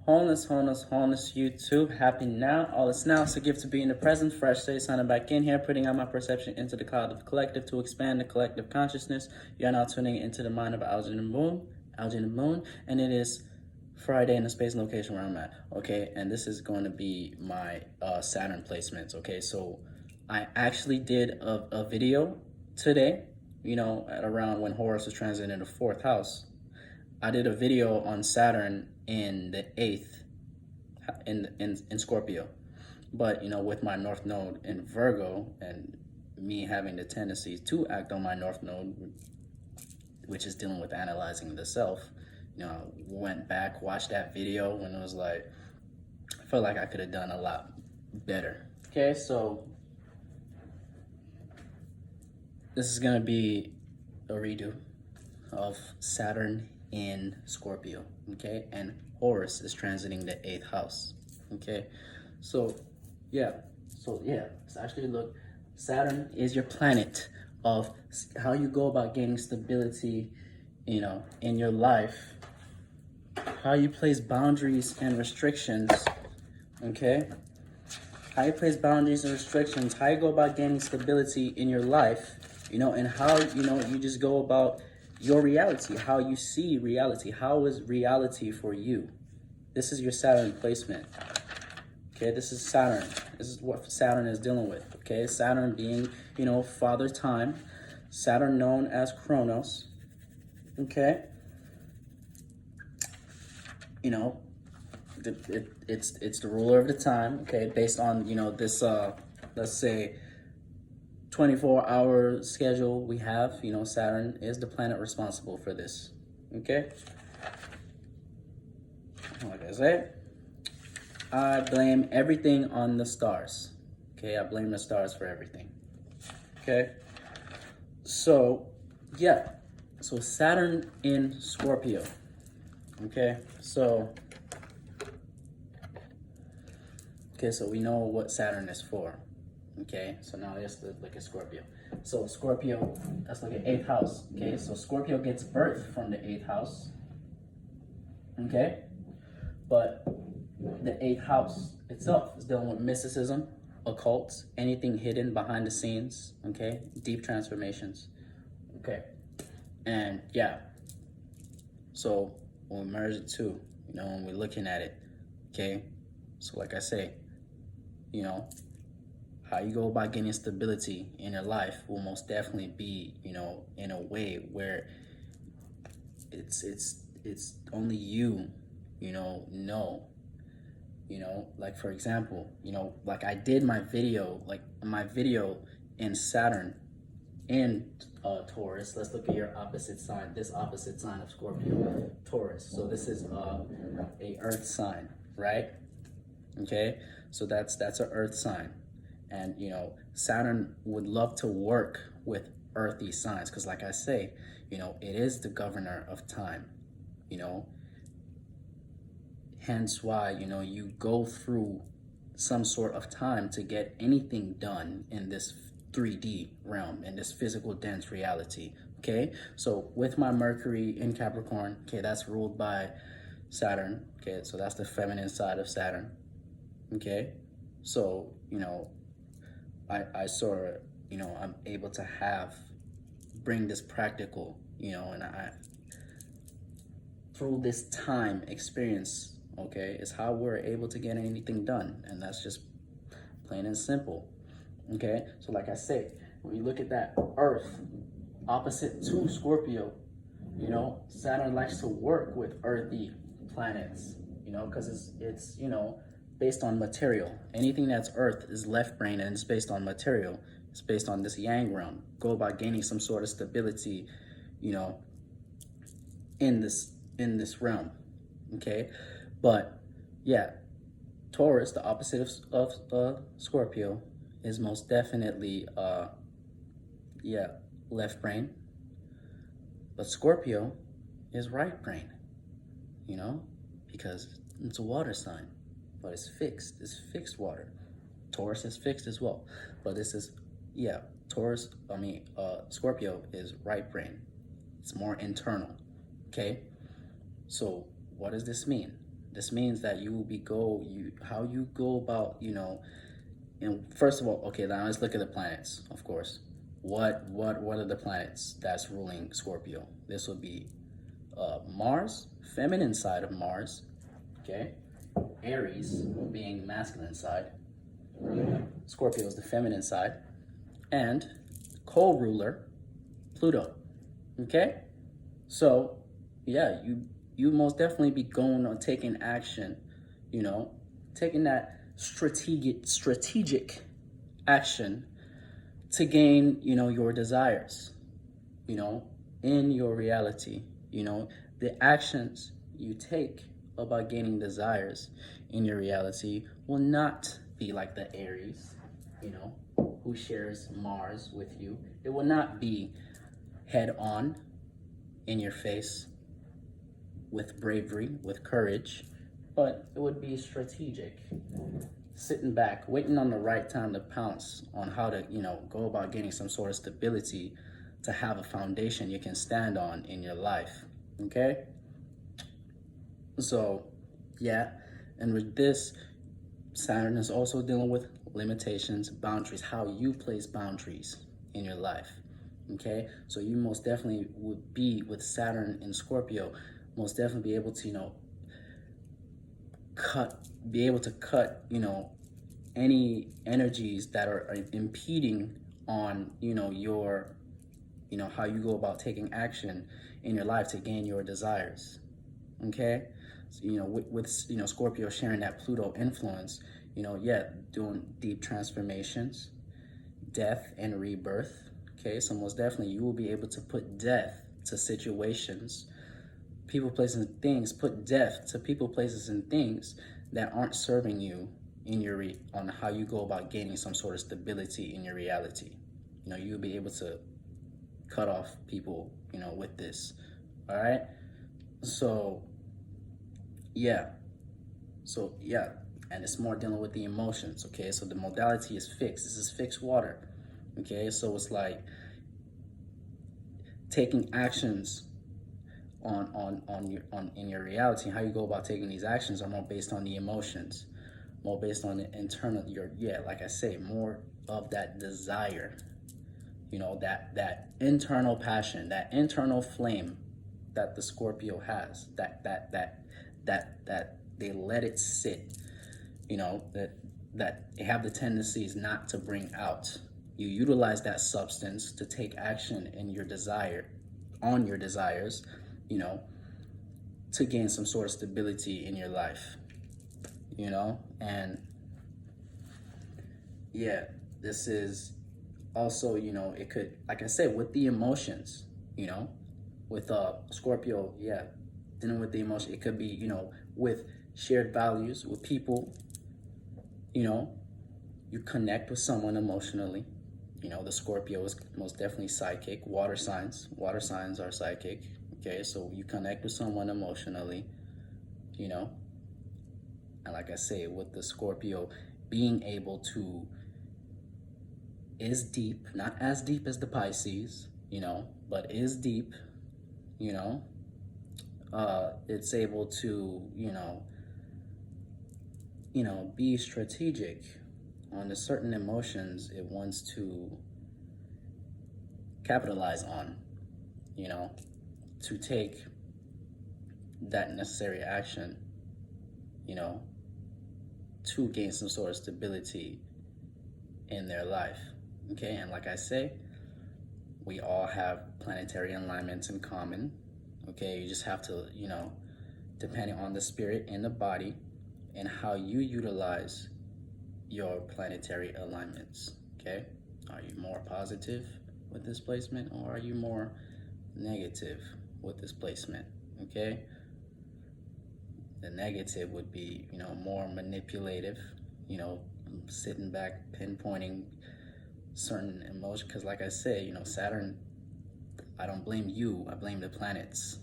Wholeness, wholeness, wholeness, YouTube. Happy now. All is now. It's a gift to be in the present. Fresh day, signing back in here, putting out my perception into the cloud of the collective to expand the collective consciousness. You're now tuning into the mind of Algae and the Moon, and it is Friday in the space and location where I'm at. Okay, and this is going to be my Saturn placements. Okay, so I actually did a video today, at around when Horus was transiting the fourth house. I did a video on Saturn in the 8th in Scorpio, but with my North Node in Virgo and me having the tendency to act on my North Node, which is dealing with analyzing the self, I went back, watched that video, and it was like, I felt like I could have done a lot better. Okay, so this is gonna be a redo of Saturn in Scorpio, okay? And Horus is transiting the 8th house, okay? So actually look, Saturn is your planet of how you go about gaining stability, in your life, how you place boundaries and restrictions, okay? How you place boundaries and restrictions, how you go about gaining stability in your life, and how, you just go about your reality, how you see reality. How is reality for you? This is your Saturn placement. Okay, this is Saturn. This is what Saturn is dealing with. Okay, Saturn being, father time. Saturn known as Chronos. Okay. It's the ruler of the time. Okay, based on this let's say 24-hour schedule we have, Saturn is the planet responsible for this, okay? Like I said, I blame everything on the stars, okay? I blame the stars for everything, okay? So, so Saturn in Scorpio, okay? So we know what Saturn is for. Okay, so now let's look at Scorpio. So Scorpio, let's look at 8th house. Okay, so Scorpio gets birth from the 8th house. Okay, but the 8th house itself is dealing with mysticism, occult, anything hidden behind the scenes. Okay, deep transformations. Okay, and so we'll merge the two, when we're looking at it. Okay, so like I say, how you go about getting stability in your life will most definitely be, in a way where it's only you, know. Like for example, like I did my video in Saturn in Taurus. Let's look at your opposite sign, this opposite sign of Scorpio, Taurus. So this is a earth sign, right? Okay, so that's an earth sign. And, Saturn would love to work with earthy signs because, like I say, it is the governor of time, Hence why, you go through some sort of time to get anything done in this 3D realm, in this physical, dense reality, okay? So with my Mercury in Capricorn, okay, that's ruled by Saturn, okay? So that's the feminine side of Saturn, okay? So, I sort of, I'm able to bring this practical, and I, through this time experience, okay, is how we're able to get anything done. And that's just plain and simple, okay? So like I say, when you look at that Earth opposite to Scorpio, Saturn likes to work with earthy planets, because it's based on material. Anything that's earth is left brain, and it's based on material. It's based on this yang realm. Go about gaining some sort of stability, in this realm. Okay, but Taurus, the opposite of Scorpio, is most definitely left brain. But Scorpio is right brain. Because it's a water sign. But it's fixed water. Taurus is fixed as well. But this is, Scorpio is right brain. It's more internal, okay? So what does this mean? This means that you will be how you go about, and first of all, okay, now let's look at the planets, of course. What are the planets that's ruling Scorpio? This will be Mars, feminine side of Mars, okay? Aries being masculine side. Scorpio is the feminine side. And co-ruler, Pluto, okay? So, yeah, you most definitely be going on taking action, taking that strategic action to gain, your desires, in your reality, the actions you take about gaining desires in your reality will not be like the Aries, who shares Mars with you. It will not be head on in your face with bravery, with courage, but it would be strategic, sitting back, waiting on the right time to pounce on how to, go about getting some sort of stability to have a foundation you can stand on in your life, okay? So, yeah, and with this, Saturn is also dealing with limitations, boundaries, how you place boundaries in your life, okay? So you most definitely would be, with Saturn in Scorpio, most definitely be able to, cut, any energies that are impeding on, your, how you go about taking action in your life to gain your desires, okay? So, with Scorpio sharing that Pluto influence, doing deep transformations, death and rebirth, okay? So most definitely you will be able to put death to situations, people, places, and things, put death to people, places, and things that aren't serving you in your on how you go about gaining some sort of stability in your reality. You'll be able to cut off people, with this, all right? So, yeah. And it's more dealing with the emotions, okay? So the modality is fixed. This is fixed water, okay? So it's like taking actions in your reality. How you go about taking these actions are more based on the emotions, more based on the internal, like I say, more of that desire, that internal passion, that internal flame that the Scorpio has, that they let it sit, that they have the tendencies not to bring out. You utilize that substance to take action in your on your desires, to gain some sort of stability in your life, and yeah, this is also, it could, like I said, with the emotions, with Scorpio, dealing with the emotion, it could be, with shared values with people, you connect with someone emotionally. The Scorpio is most definitely psychic. Water signs are psychic, okay? So you connect with someone emotionally, and like I say, with the Scorpio being able to, is deep, not as deep as the Pisces, but is deep, it's able to, be strategic on the certain emotions it wants to capitalize on, to take that necessary action, to gain some sort of stability in their life, okay? And like I say, we all have planetary alignments in common, okay? You just have to, depending on the spirit and the body and how you utilize your planetary alignments, okay? Are you more positive with this placement, or are you more negative with this placement, okay? The negative would be, more manipulative, sitting back, pinpointing certain emotions, because like I say, Saturn, I don't blame you, I blame the planets.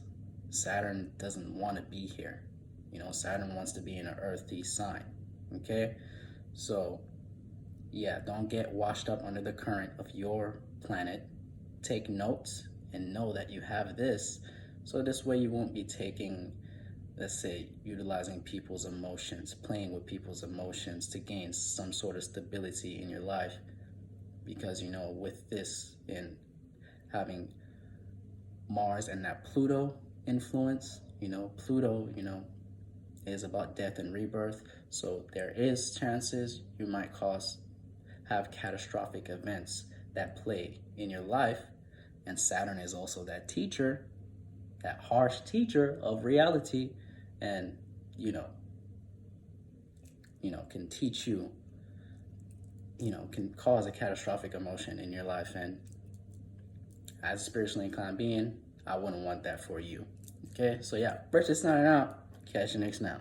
Saturn doesn't want to be here. Saturn wants to be in an earthy sign, okay? So, yeah, don't get washed up under the current of your planet. Take notes and know that you have this, so this way you won't be taking let's say, utilizing people's emotions, playing with people's emotions to gain some sort of stability in your life. Because, you know, with this in having Mars and that Pluto influence, you know, Pluto, you know, is about death and rebirth. So there is chances you might have catastrophic events that play in your life. And Saturn is also that teacher, that harsh teacher of reality, and can teach you, can cause a catastrophic emotion in your life. And as a spiritually inclined being, I wouldn't want that for you. Okay, so yeah, Birthday signing out. Catch you next now.